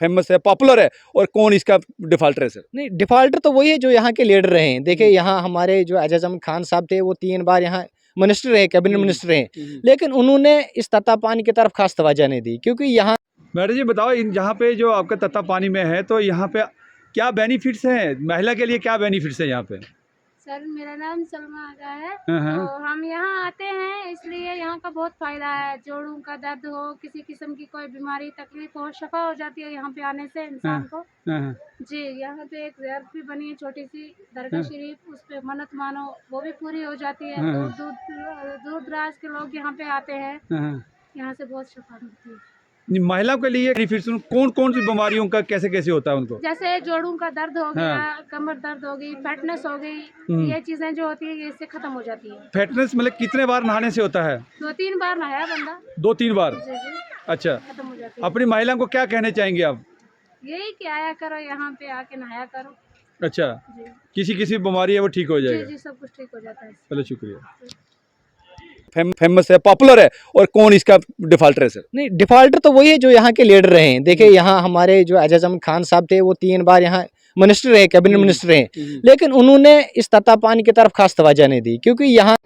Famous है, popular है, और कौन इसका डिफॉल्टर है सर? नहीं, डिफॉल्टर तो वही है जो यहाँ के लीडर रहे हैं। देखिए यहाँ हमारे जो एजाज अहमद खान साहब थे, वो 3 बार यहाँ मिनिस्टर रहे, कैबिनेट मिनिस्टर रहे, लेकिन उन्होंने इस तत्ता पानी की तरफ खास तवज्जो नहीं दी, क्योंकि यहाँ। मैडम जी बताओ, यहाँ पे जो आपका तत्ता पानी में है, तो यहाँ पे क्या बेनिफिट्स हैं, महिला के लिए क्या बेनिफिट्स हैं यहाँ पे? सर मेरा नाम सलमा आगा है। हाँ। तो हम यहाँ आते हैं इसलिए यहाँ का बहुत फ़ायदा है। जोड़ों का दर्द हो, किसी किस्म की कोई बीमारी तकलीफ हो, शफा हो जाती है यहाँ पे आने से इंसान को। हाँ। जी, यहाँ पे एक ज़ियारत भी बनी है छोटी सी दरगाह शरीफ, उस पे मन्नत मानो वो भी पूरी हो जाती है। दूर दराज के लोग यहाँ पे आते हैं, यहाँ से बहुत शफा मिलती है। महिलाओं के लिए बेनिफिट्स कौन कौन सी बीमारियों का कैसे कैसे होता है उनको? जैसे जोड़ों का दर्द हो गया, कमर दर्द हो गई, फैटनेस हो गई, ये चीजें जो होती है ये इससे खत्म हो जाती है। फैटनेस मतलब कितने बार नहाने से होता है? 2-3 बार नहाया बंदा। 2-3 बार? जी। अच्छा, खत्म हो जाती है। अपनी महिला को क्या कहने चाहेंगे आप? यही कि आया करो, यहाँ पे आके नहाया करो। अच्छा जी। किसी बीमारी है वो ठीक हो जाएगा? जी, सब कुछ ठीक हो जाता है। चलो शुक्रिया। फेमस है, पॉपुलर है, और कौन इसका डिफॉल्टर है सर? नहीं, डिफॉल्टर तो वही है जो यहाँ के लीडर रहे हैं। देखिए यहाँ हमारे जो एजाज अहमद खान साहब थे, वो 3 बार यहाँ मिनिस्टर रहे, कैबिनेट मिनिस्टर रहे, लेकिन उन्होंने इस तत्ता पानी की तरफ खास तवज्जो नहीं दी, क्योंकि यहाँ।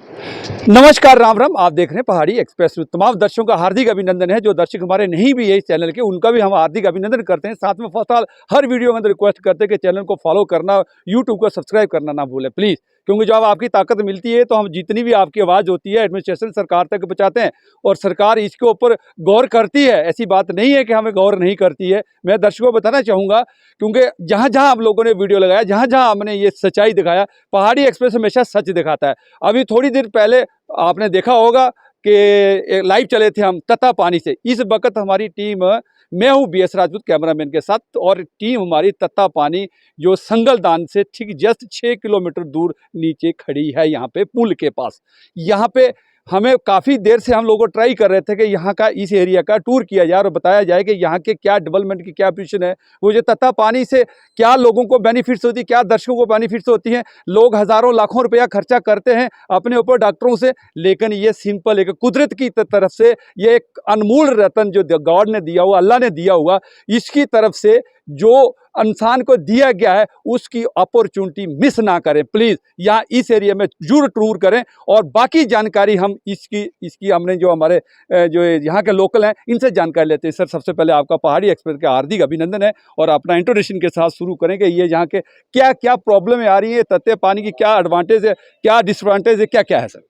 नमस्कार, राम राम। आप देख रहे हैं पहाड़ी एक्सप्रेस। तमाम दर्शकों का हार्दिक अभिनंदन है। जो दर्शक हमारे नहीं भी है इस चैनल के, उनका भी हम हार्दिक अभिनंदन करते हैं। साथ में फर्स्ट हर वीडियो में रिक्वेस्ट करते हैं कि चैनल को फॉलो करना, यूट्यूब को सब्सक्राइब करना ना भूलें प्लीज़, क्योंकि जब आपकी ताकत मिलती है तो हम जितनी भी आपकी आवाज़ होती है एडमिनिस्ट्रेशन सरकार तक पहुँचाते हैं, और सरकार इसके ऊपर गौर करती है। ऐसी बात नहीं है कि हमें गौर नहीं करती है। मैं दर्शकों को बताना चाहूँगा, क्योंकि जहाँ जहाँ आप लोगों ने वीडियो लगाया, जहाँ जहाँ हमने ये सच्चाई दिखाया, पहाड़ी एक्सप्रेस हमेशा सच दिखाता है। अभी थोड़ी देर पहले आपने देखा होगा कि लाइव चले थे हम तत्ता पानी से। इस वक्त हमारी टीम, मैं हूँ BS राजपूत कैमरामैन के साथ, और टीम हमारी तत्ता पानी जो संगलदान से ठीक जस्ट 6 किलोमीटर दूर नीचे खड़ी है, यहाँ पे पुल के पास। यहाँ पे हमें काफ़ी देर से हम लोगों को ट्राई कर रहे थे कि यहाँ का, इस एरिया का टूर किया जाए और बताया जाए कि यहाँ के क्या डेवलपमेंट की क्या पोजीशन है, वो जो तत्ता पानी से क्या लोगों को बेनिफिट्स होती है, क्या दर्शकों को बेनिफिट्स होती हैं। लोग हज़ारों लाखों रुपया खर्चा करते हैं अपने ऊपर डॉक्टरों से, लेकिन ये सिंपल एक कुदरत की तरफ से, ये एक अनमोल रतन जो गॉड ने दिया हुआ, अल्लाह ने दिया हुआ, इसकी तरफ से जो इंसान को दिया गया है, उसकी अपॉर्चुनिटी मिस ना करें प्लीज़। यहाँ इस एरिया में जरूर टूर करें, और बाकी जानकारी हम इसकी हमने जो हमारे जो यहाँ के लोकल हैं, इनसे जानकारी लेते हैं। सर, सबसे पहले आपका पहाड़ी एक्सप्रेस का हार्दिक अभिनंदन है, और अपना इंट्रोडक्शन के साथ शुरू करें कि ये यहाँ के क्या क्या प्रॉब्लम आ रही है, तत्ते पानी की क्या एडवांटेज है, क्या डिसएडवांटेज है, क्या क्या है सर?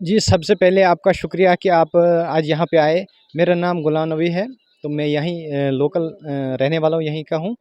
जी, सबसे पहले आपका शुक्रिया कि आप आज यहाँ पे आए। मेरा नाम गुलाम नबी है, तो मैं यहीं लोकल रहने वाला हूँ, यहीं का हूँ।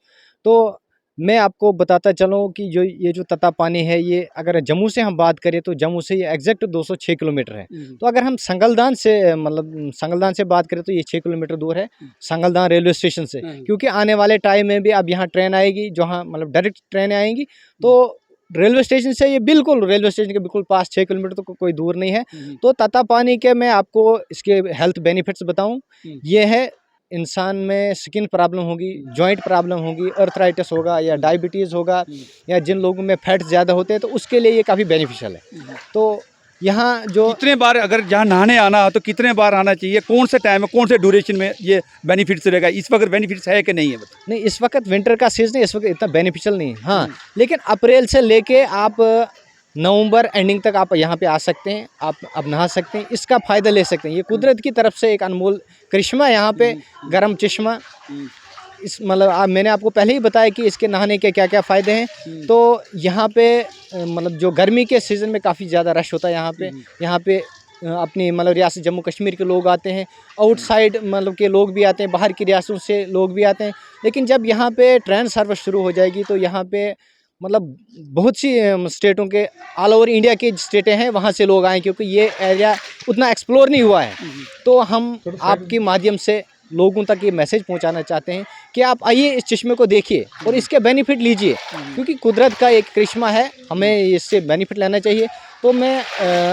तो मैं आपको बताता चलूँ कि जो ये जो तत्ता पानी है, ये अगर जम्मू से हम बात करें तो जम्मू से ये एग्जैक्ट 206 किलोमीटर है। तो अगर हम संगलदान से संगलदान से बात करें तो ये 6 किलोमीटर दूर है संगलदान रेलवे स्टेशन से, क्योंकि आने वाले टाइम में भी अब यहाँ ट्रेन आएगी, जहाँ मतलब डायरेक्ट ट्रेनें आएंगी। तो रेलवे स्टेशन से ये बिल्कुल रेलवे स्टेशन के बिल्कुल पास 6 किलोमीटर तो कोई दूर नहीं है। तो तत्ता पानी के मैं आपको इसके हेल्थ बेनिफिट्स बताऊं, ये है इंसान में स्किन प्रॉब्लम होगी, जॉइंट प्रॉब्लम होगी, अर्थराइटिस होगा, या डायबिटीज़ होगा, या जिन लोगों में फैट ज़्यादा होते हैं, तो उसके लिए ये काफ़ी बेनिफिशियल है। तो यहाँ जो कितने बार, अगर जहाँ नहाने आना हो तो कितने बार आना चाहिए, कौन से टाइम में, कौन से ड्यूरेशन में ये बेनिफिट्स रहेगा? इस वक्त बेनिफिट्स है कि नहीं है? नहीं, इस वक्त विंटर का सीजन है, इस वक्त इतना बेनिफिशियल नहीं है। हाँ, लेकिन अप्रैल से लेके आप नवंबर एंडिंग तक आप यहाँ पे आ सकते हैं, आप अब नहा सकते हैं, इसका फ़ायदा ले सकते हैं। ये कुदरत की तरफ से एक अनमोल करिश्मा है यहाँ पे, गर्म चश्मा। इस मतलब मैंने आपको पहले ही बताया कि इसके नहाने के क्या क्या फ़ायदे हैं। तो यहाँ पे मतलब जो गर्मी के सीज़न में काफ़ी ज़्यादा रश होता है यहाँ पे अपनी मतलब रियासत जम्मू कश्मीर के लोग आते हैं, आउटसाइड मतलब के लोग भी आते हैं, बाहर की रियासतों से लोग भी आते हैं। लेकिन जब यहाँ पे ट्रेन सर्विस शुरू हो जाएगी तो यहाँ पे मतलब बहुत सी स्टेटों के, ऑल ओवर इंडिया की स्टेटें हैं, वहाँ से लोग आए, क्योंकि ये एरिया उतना एक्सप्लोर नहीं हुआ है। तो हम आपके माध्यम से लोगों तक ये मैसेज पहुंचाना चाहते हैं कि आप आइए, इस चश्मे को देखिए और इसके बेनिफिट लीजिए, क्योंकि कुदरत का एक करिश्मा है, हमें इससे बेनिफिट लेना चाहिए। तो मैं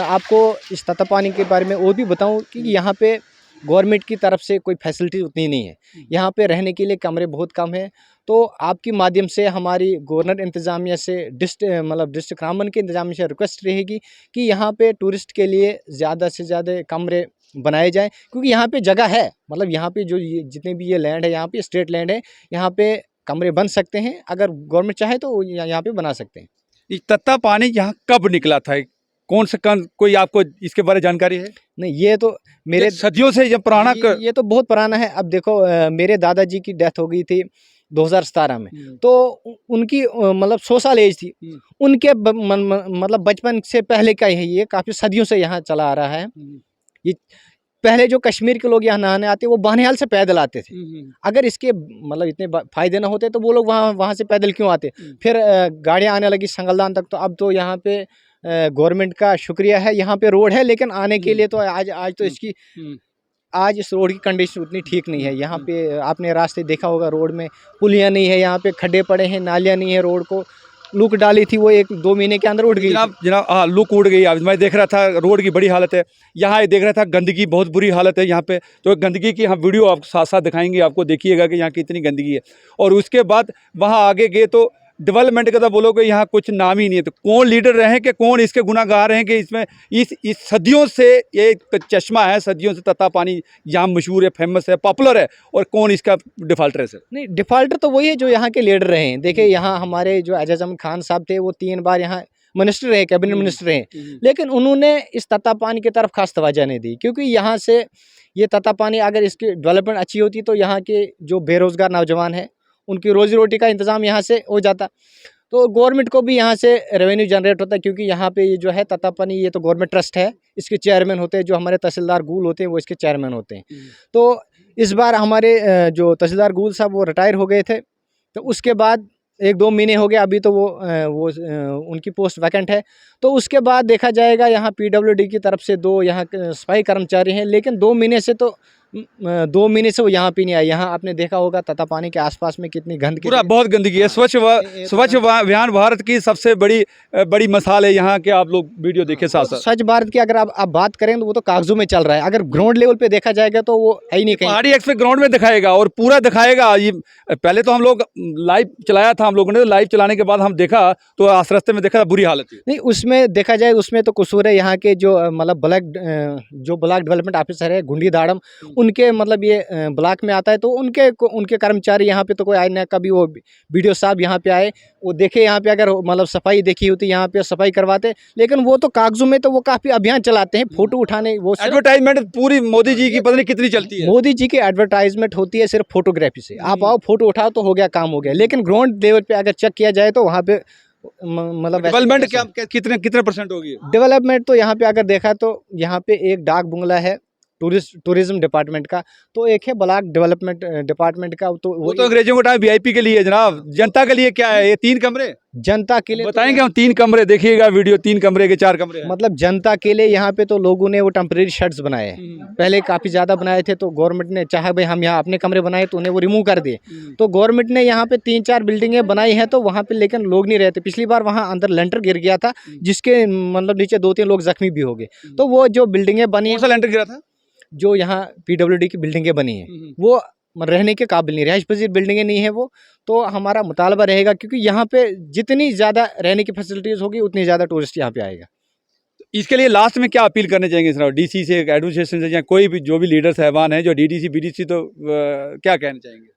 आपको इस तत्ता पानी के बारे में और भी बताऊं कि यहाँ पे गवर्नमेंट की तरफ से कोई फैसिलिटी उतनी नहीं है, यहाँ पे रहने के लिए कमरे बहुत कम हैं। तो आपके माध्यम से हमारी गवर्नर इंतज़ामिया से डिस्ट्रिक्ट रामबन के इंतज़ामिया से रिक्वेस्ट रहेगी कि यहाँ पे टूरिस्ट के लिए ज़्यादा से ज़्यादा कमरे बनाए जाएं, क्योंकि यहाँ पे जगह है, मतलब यहाँ पे जो ये जितने भी ये लैंड है, यहाँ पे स्टेट लैंड है, यहाँ पे कमरे बन सकते हैं, अगर गवर्नमेंट चाहे तो यहाँ पे बना सकते हैं। ये तत्ता पानी यहाँ कब निकला था, कौन सा कोई आपको इसके बारे में जानकारी है? नहीं, ये तो मेरे ये सदियों से ये पुराना ये तो बहुत पुराना है। अब देखो मेरे दादाजी की डेथ हो गई थी 2017 में, तो उनकी मतलब 100 साल एज थी, उनके मतलब बचपन से पहले का ही ये काफ़ी सदियों से यहाँ चला आ रहा है। ये पहले जो कश्मीर के लोग यहाँ नहाने आते वो बानिहाल से पैदल आते थे। अगर इसके मतलब इतने फ़ायदे ना होते तो वो लोग वहाँ से पैदल क्यों आते? फिर गाड़ियाँ आने लगी संगलदान तक, तो अब तो यहाँ पे गवर्नमेंट का शुक्रिया है, यहाँ पे रोड है, लेकिन आने के लिए तो आज तो इसकी आज इस रोड की कंडीशन उतनी ठीक नहीं है। यहाँ पे आपने रास्ते देखा होगा, रोड में पुलियाँ नहीं है, यहाँ पे खड्डे पड़े हैं, नालियाँ नहीं है, रोड को लुक डाली थी वो 1-2 महीने के अंदर उड़ गई। जनाब हाँ, लुक उड़ गई। अब मैं देख रहा था रोड की बड़ी हालत है, यहाँ देख रहा था गंदगी बहुत बुरी हालत है यहाँ पे। तो गंदगी की हम वीडियो आप साथ साथ दिखाएंगे आपको, देखिएगा कि यहाँ कितनी गंदगी है। और उसके बाद वहाँ आगे गए तो डेवलपमेंट का तो बोलोगे यहाँ कुछ नाम ही नहीं है। तो कौन लीडर रहे कि कौन इसके गुनाहगार हैं कि इसमें इस सदियों से ये चश्मा है, सदियों से तत्ता पानी यहाँ मशहूर है, फेमस है, पॉपुलर है, और कौन इसका डिफाल्टर है सर? नहीं, डिफाल्टर तो वही है जो यहाँ के लीडर रहे हैं। देखिए यहाँ हमारे जो एजाज अहमद खान साहब थे, वो 3 बार यहाँ मिनिस्टर रहे, कैबिनेट मिनिस्टर रहे, लेकिन उन्होंने इस तत्ता पानी की तरफ खास तवज्जो नहीं दी, क्योंकि यहाँ से ये तत्ता पानी अगर इसकी डेवलपमेंट अच्छी होती तो यहाँ के जो बेरोज़गार नौजवान हैं उनकी रोजी रोटी का इंतज़ाम यहाँ से हो जाता। तो गवर्नमेंट को भी यहाँ से रेवेन्यू जनरेट होता है, क्योंकि यहाँ पे ये जो है तत्ता पानी, ये तो गवर्नमेंट ट्रस्ट है, इसके चेयरमैन होते हैं जो हमारे तहसीलदार गुल होते हैं, वो इसके चेयरमैन होते हैं। तो इस बार हमारे जो तहसीलदार गुल साहब वो रिटायर हो गए थे, तो उसके बाद 1-2 महीने हो गए, अभी तो वो उनकी पोस्ट वैकेंट है। तो उसके बाद देखा जाएगा, यहाँ पीडब्ल्यूडी की तरफ से 2 यहाँ सफाई कर्मचारी हैं, लेकिन 2 महीने से तो 2 महीने से वो यहाँ पे नहीं आए। यहाँ आपने देखा होगा तत्ता पानी के आसपास में कितनी गंदगी, पूरा बहुत गंदगी है। स्वच्छ अभियान भारत की सबसे बड़ी मिसाल है यहाँ के। आप लोग वीडियो देखे साथ साथ। स्वच्छ भारत की अगर आप बात करें तो वो तो कागजों में चल रहा है, अगर ग्राउंड लेवल पे देखा जाएगा तो वो है ही नहीं कहीं। पहाड़ी एक्सप्रेस ग्राउंड में दिखाएगा और पूरा दिखाएगा। ये पहले तो हम लोग लाइव चलाया था, हम लोगों ने लाइव चलाने के बाद हम देखा तो रास्ते में देखा बुरी हालत थी। नहीं, उसमें देखा जाए उसमें तो कसूर है यहाँ के जो मतलब ब्लॉक डेवलपमेंट ऑफिसर है गुंडी दाड़म, उनके मतलब ये ब्लॉक में आता है, तो उनके कर्मचारी यहाँ पे तो कोई आए ना। कभी वो बीडीओ साहब यहाँ पे आए, वो देखे यहाँ पे अगर मतलब सफाई देखी होती, यहाँ पे सफाई करवाते, लेकिन वो तो कागजों में तो वो काफ़ी अभियान चलाते हैं, फोटो उठाने, वो एडवर्टाइजमेंट पूरी मोदी जी की पता नहीं कितनी चलती है। मोदी जी की एडवर्टाइजमेंट होती है सिर्फ फोटोग्राफी से, आप आओ फोटो उठाओ तो हो गया, काम हो गया। लेकिन ग्राउंड लेवल पे अगर चेक किया जाए तो वहाँ पे मतलब डेवलपमेंट क्या कितने % होगी? डेवलपमेंट तो यहाँ पे अगर देखा तो यहाँ पे एक डाक बंगला है टूरिज्म डिपार्टमेंट का, तो एक है ब्लॉक डेवलपमेंट डिपार्टमेंट का, तो वो तो अंग्रेजों को टाइम वीआईपी के लिए है जनाब। जनता के लिए क्या है? ये 3 कमरे जनता के लिए बताएंगे हम। 3 कमरे देखिएगा वीडियो, 3 कमरे के 4 कमरे मतलब जनता के लिए यहाँ पे तो लोगों ने वो टेम्परेरी शेड्स बनाए हैं। पहले काफ़ी ज़्यादा बनाए थे, तो गवर्नमेंट ने चाहा भाई हम यहाँ अपने कमरे बनाए, तो उन्हें वो रिमूव कर दिए। तो गवर्नमेंट ने यहाँ पे 3-4 बिल्डिंगें बनाई हैं, तो वहाँ पे लेकिन लोग नहीं रहते। पिछली बार वहाँ अंदर लेंटर गिर गया था, जिसके मतलब नीचे 2-3 लोग जख्मी भी हो गए। तो वो जो बिल्डिंगें बनी, कौन सा लेंटर गिरा था? जो यहाँ पीडब्ल्यूडी की बिल्डिंगें बनी हैं वो रहने के काबिल नहीं, रिहाइश पजीर बिल्डिंगें नहीं है वो। तो हमारा मुतालबा रहेगा, क्योंकि यहाँ पे जितनी ज़्यादा रहने की फैसिलिटीज़ होगी उतनी ज़्यादा टूरिस्ट यहाँ पे आएगा। इसके लिए लास्ट में क्या अपील करने चाहेंगे सर? डीसी से, एडमिनिस्ट्रेशन से, या कोई भी जो भी लीडर साहबान है जो डीडीसी बीडीसी, तो क्या कहना चाहेंगे?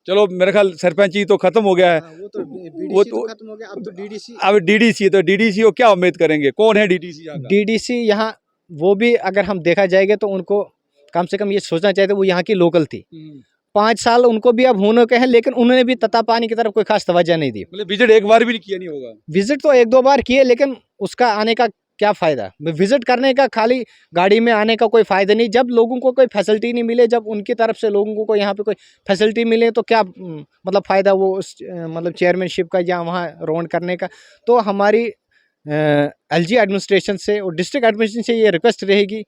चलो मेरे ख्याल सरपंची तो खत्म हो गया है, वो तो खत्म हो गया, अब तो डीडीसी। अब डीडीसी, तो डीडीसी को क्या उम्मीद करेंगे? कौन है डीडीसी? डीडीसी यहाँ वो भी अगर हम देखा जाएगा तो उनको कम से कम ये सोचना चाहिए, वो यहाँ की लोकल थी। 5 साल उनको भी अब होने के हैं, लेकिन उन्होंने भी तत्ता पानी की तरफ कोई खास तवज्जो नहीं दी। मतलब विजिट एक बार भी नहीं किया नहीं होगा? विजिट तो 1-2 बार किए, लेकिन उसका आने का क्या फ़ायदा? विजिट करने का, खाली गाड़ी में आने का कोई फ़ायदा नहीं। जब लोगों को कोई फैसिलिटी नहीं मिले, जब उनकी तरफ से लोगों को यहाँ पे कोई फैसिलिटी मिले, तो क्या मतलब फ़ायदा वो उस मतलब चेयरमैनशिप का या वहाँ राउंड करने का। तो हमारी एलजी एडमिनिस्ट्रेशन से और डिस्ट्रिक्ट एडमिनिस्ट्रेशन से ये रिक्वेस्ट रहेगी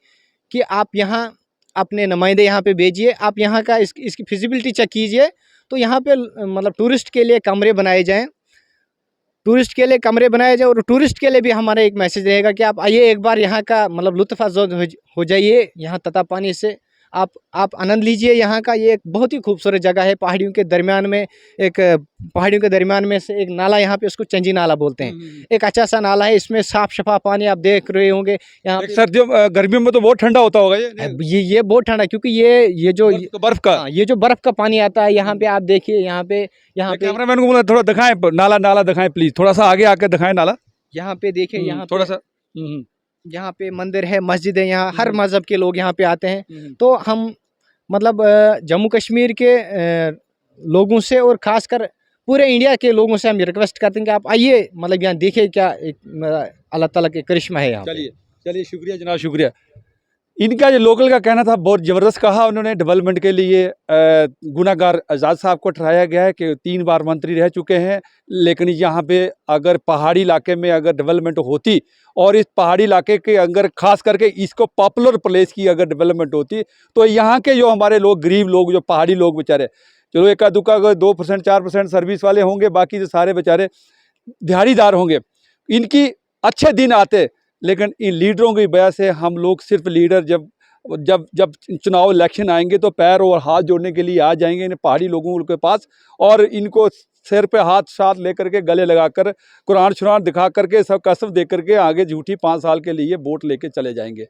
कि आप यहाँ अपने नुमाइंदे यहाँ पे भेजिए, आप यहाँ का इसकी फिजिबिलिटी चेक कीजिए। तो यहाँ पे मतलब टूरिस्ट के लिए कमरे बनाए जाएँ, और टूरिस्ट के लिए भी हमारा एक मैसेज रहेगा कि आप आइए, एक बार यहाँ का मतलब लुत्फ़ हो जाइए, यहाँ तत्ता पानी से आप आनंद लीजिए यहाँ का। ये एक बहुत ही खूबसूरत जगह है, पहाड़ियों के दरमियान में पहाड़ियों के दरमियान में से एक नाला, यहाँ पे उसको चंजी नाला बोलते हैं। एक अच्छा सा नाला है, इसमें साफ शफा पानी आप देख रहे होंगे। यहाँ पे सर्दियों गर्मियों में तो बहुत ठंडा होता होगा ये बहुत ठंडा, क्योंकि ये जो बर्फ का। हाँ, ये जो बर्फ का पानी आता है यहाँ पे, आप देखिए यहाँ पे कैमरामैन को बोला थोड़ा दिखाएं, नाला दिखाएं प्लीज, थोड़ा सा आगे आके दिखाएं नाला। यहाँ पे देखिए, यहाँ थोड़ा सा यहाँ पे मंदिर है, मस्जिद है, यहाँ हर मज़हब के लोग यहाँ पे आते हैं। तो हम मतलब जम्मू कश्मीर के लोगों से और ख़ासकर पूरे इंडिया के लोगों से हम रिक्वेस्ट करते हैं कि आप आइए, मतलब यहाँ देखिए क्या एक अल्लाह ताला के करिश्मा है यहाँ। चलिए शुक्रिया जनाब, शुक्रिया। इनका जो लोकल का कहना था बहुत ज़बरदस्त कहा उन्होंने। डेवलपमेंट के लिए गुनाहगार आज़ाद साहब को ठहराया गया है कि 3 बार मंत्री रह चुके हैं, लेकिन यहाँ पे अगर पहाड़ी इलाके में अगर डेवलपमेंट होती और इस पहाड़ी इलाके के अगर खास करके इसको पॉपुलर प्लेस की अगर डेवलपमेंट होती, तो यहाँ के जो हमारे लोग, गरीब लोग, जो पहाड़ी लोग बेचारे, चलो एका दुक्का अगर 2% 4% सर्विस वाले होंगे, बाकी जो सारे बेचारे दिहाड़ीदार होंगे, इनकी अच्छे दिन आते। लेकिन इन लीडरों की वजह से हम लोग सिर्फ लीडर जब जब जब चुनाव इलेक्शन आएंगे तो पैर और हाथ जोड़ने के लिए आ जाएंगे इन पहाड़ी लोगों के पास, और इनको सिर पे हाथ साथ लेकर के गले लगाकर कुरान शुरान दिखा करके सब कसम दे करके आगे झूठी 5 साल के लिए वोट लेके चले जाएंगे।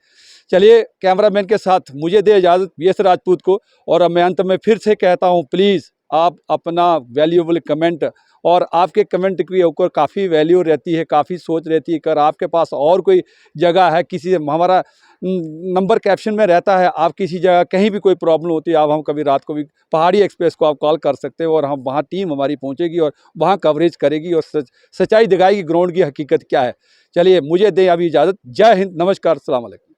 चलिए कैमरामैन के साथ मुझे दे इजाज़त VS राजपूत को, और मैं अंत में फिर से कहता हूँ प्लीज़ आप अपना वैल्यूएबल कमेंट, और आपके कमेंट के ऊपर काफ़ी वैल्यू रहती है, काफ़ी सोच रहती है। अगर आपके पास और कोई जगह है, किसी हमारा नंबर कैप्शन में रहता है, आप किसी जगह कहीं भी कोई प्रॉब्लम होती है, आप हम कभी रात को भी पहाड़ी एक्सप्रेस को आप कॉल कर सकते हो, और हम वहाँ टीम हमारी पहुँचेगी और वहाँ कवरेज करेगी और सच्चाई दिखाएगी ग्राउंड की हकीकत क्या है। चलिए मुझे दें अभी इजाज़त। जय हिंद, नमस्कार, अस्सलाम वालेकुम।